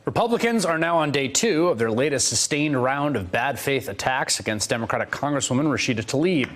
Republicans are now on day 2 of their latest sustained round of bad faith attacks against Democratic Congresswoman Rashida Tlaib.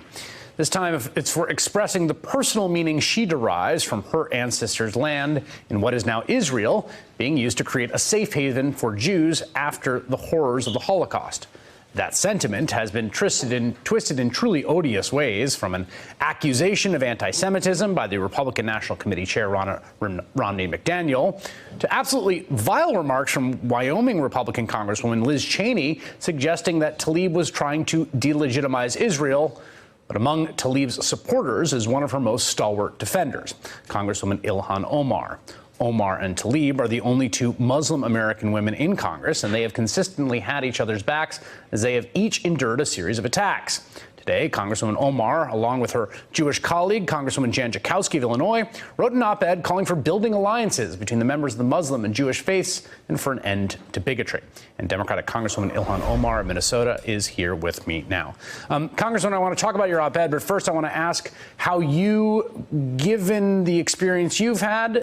This time, it's for expressing the personal meaning she derives from her ancestors' land in what is now Israel, being used to create a safe haven for Jews after the horrors of the Holocaust. That sentiment has been twisted in truly odious ways, from an accusation of anti-Semitism by the Republican National Committee Chair Romney McDaniel to absolutely vile remarks from Wyoming Republican Congresswoman Liz Cheney suggesting that Tlaib was trying to delegitimize Israel. But among Tlaib's supporters is one of her most stalwart defenders, Congresswoman Ilhan Omar. Omar and Tlaib are the only 2 Muslim American women in Congress, and they have consistently had each other's backs as they have each endured a series of attacks. Today, Congresswoman Omar, along with her Jewish colleague, Congresswoman Jan Schakowsky of Illinois, wrote an op-ed calling for building alliances between the members of the Muslim and Jewish faiths and for an end to bigotry. And Democratic Congresswoman Ilhan Omar of Minnesota is here with me now. Congresswoman, I want to talk about your op-ed, but first I want to ask how you, given the experience you've had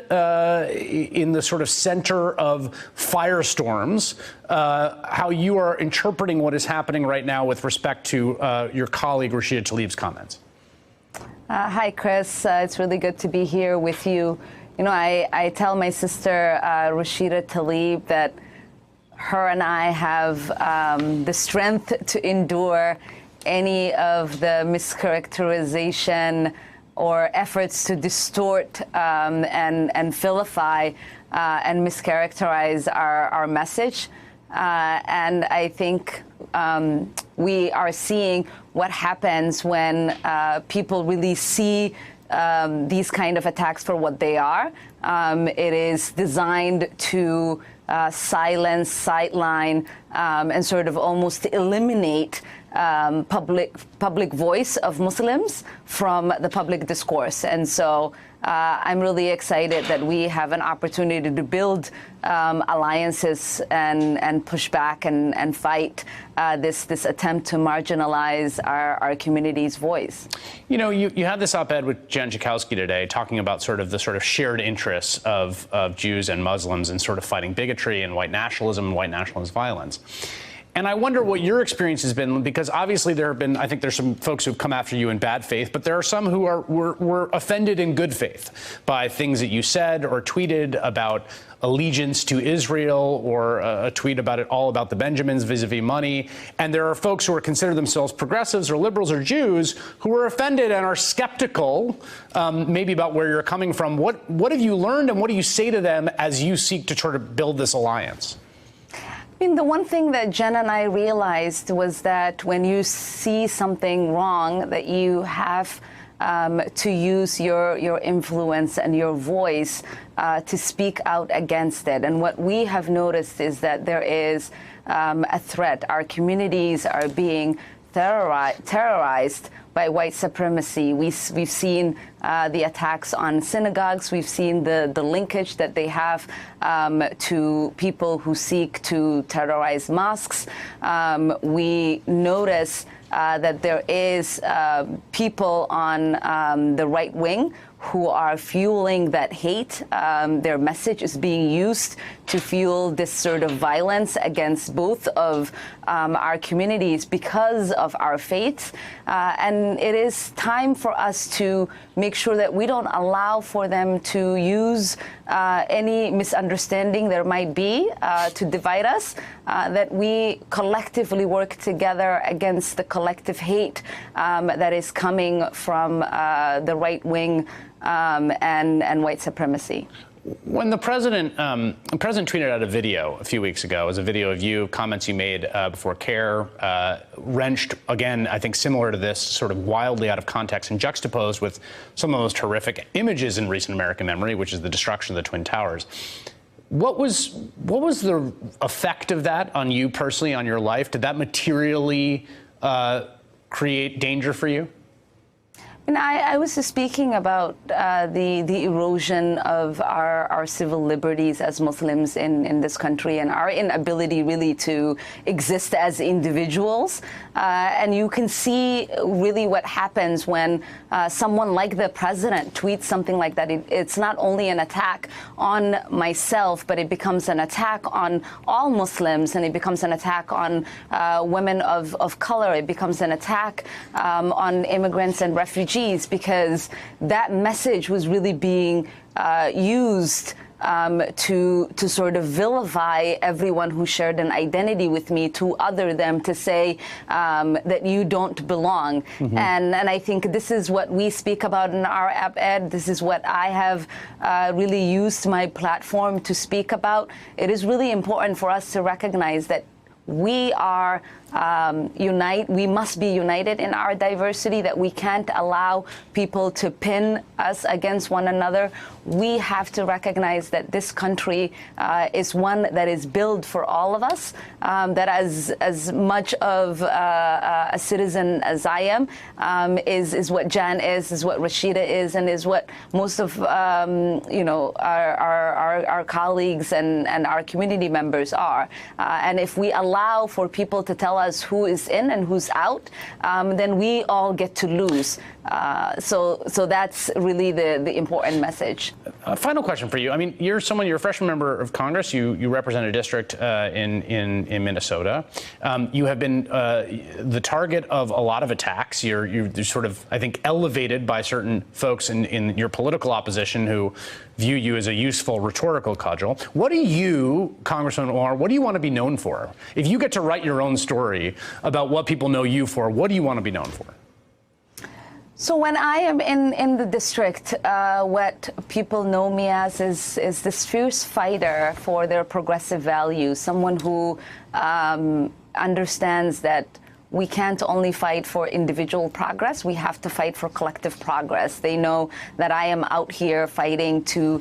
in the sort of center of firestorms, how you are interpreting what is happening right now with respect to your colleague Rashida Tlaib's comments. Hi, Chris. It's really good to be here with you. You know, I tell my sister Rashida Tlaib that her and I have the strength to endure any of the mischaracterization or efforts to distort and vilify and mischaracterize our message. And I think we are seeing what happens when people really see these kind of attacks for what they are. It is designed to silence, sideline, and sort of almost eliminate public voice of Muslims from the public discourse. And so I'm really excited that we have an opportunity to build alliances and push back and fight this attempt to marginalize our community's voice. You know, you had this op-ed with Jan Schakowsky today talking about the shared interests of Jews and Muslims in sort of fighting bigotry and white nationalism and white nationalist violence. And I wonder what your experience has been, because obviously I think there's some folks who've come after you in bad faith, but there are some who were offended in good faith by things that you said or tweeted about allegiance to Israel, or a tweet about it all about the Benjamins vis-a-vis money. And there are folks who consider themselves progressives or liberals or Jews who are offended and are skeptical, maybe about where you're coming from. What have you learned, and what do you say to them as you seek to try to build this alliance? I mean, the one thing that Jen and I realized was that when you see something wrong, that you have to use your influence and your voice to speak out against it. And what we have noticed is that there is a threat. Our communities are being terrorized by white supremacy. We've seen the attacks on synagogues. We've seen the linkage that they have to people who seek to terrorize mosques. We notice that there is people on the right wing who are fueling that hate. Their message is being used to fuel this sort of violence against both of our communities because of our faith. And it is time for us to make sure that we don't allow for them to use any misunderstanding there might be to divide us, that we collectively work together against the collective hate that is coming from the right wing and white supremacy. When the president tweeted out a video a few weeks ago, it was a video of you, comments you made before CAIR, wrenched, again, I think similar to this, sort of wildly out of context and juxtaposed with some of the most horrific images in recent American memory, which is the destruction of the Twin Towers. What was the effect of that on you personally, on your life? Did that materially create danger for you? And I was just speaking about the erosion of our civil liberties as Muslims in this country and our inability really to exist as individuals. And you can see really what happens when someone like the president tweets something like that. It's not only an attack on myself, but it becomes an attack on all Muslims, and it becomes an attack on women of color. It becomes an attack on immigrants and refugees, because that message was really being used to sort of vilify everyone who shared an identity with me, to other them, to say that you don't belong. Mm-hmm. And I think this is what we speak about in our op-ed. This is what I have really used my platform to speak about. It is really important for us to recognize that we are we must be united in our diversity, that we can't allow people to pin us against one another. We have to recognize that this country is one that is built for all of us, that as much of a citizen as I am, is what Jan is what Rashida is, and is what most of our colleagues and our community members are. And if we allow for people to tell us who is in and who's out, then we all get to lose. So that's really the important message. Final question for you. I mean, you're a freshman member of Congress. You represent a district in Minnesota. You have been the target of a lot of attacks. You're sort of, I think, elevated by certain folks in your political opposition who view you as a useful rhetorical cudgel. What do you, Congressman Omar, what do you want to be known for? If you get to write your own story about what people know you for, what do you want to be known for? So when I am in the district, what people know me as is this fierce fighter for their progressive values, someone who understands that we can't only fight for individual progress, we have to fight for collective progress. They know that I am out here fighting to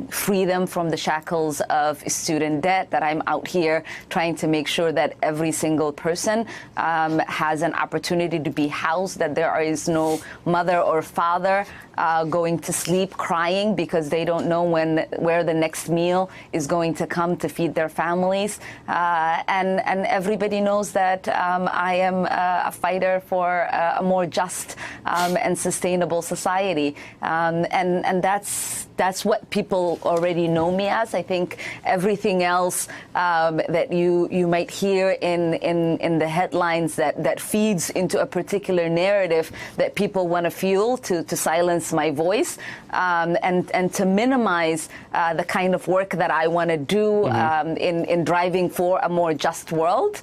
free them from the shackles of student debt, that I'm out here trying to make sure that every single person has an opportunity to be housed, that there is no mother or father going to sleep crying because they don't know where the next meal is going to come to feed their families. And everybody knows that I am a fighter for a more just and sustainable society. And that's what people already know me as. I think everything else that you might hear in the headlines that feeds into a particular narrative that people want to fuel to silence my voice and to minimize the kind of work that I want to do in driving for a more just world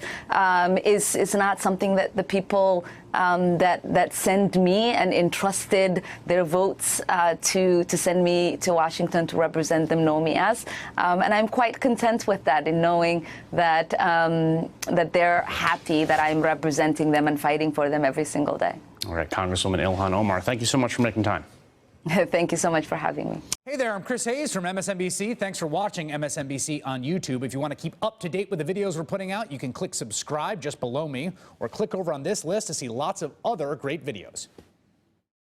is not something that the people that send me and entrusted their votes to send me to Washington to represent them know me as. And I'm quite content with that, in knowing that that they're happy that I'm representing them and fighting for them every single day. All right, Congresswoman Ilhan Omar, thank you so much for making time. Thank you so much for having me. Hey there, I'm Chris Hayes from MSNBC. Thanks for watching MSNBC on YouTube. If you want to keep up to date with the videos we're putting out, you can click subscribe just below me, or click over on this list to see lots of other great videos.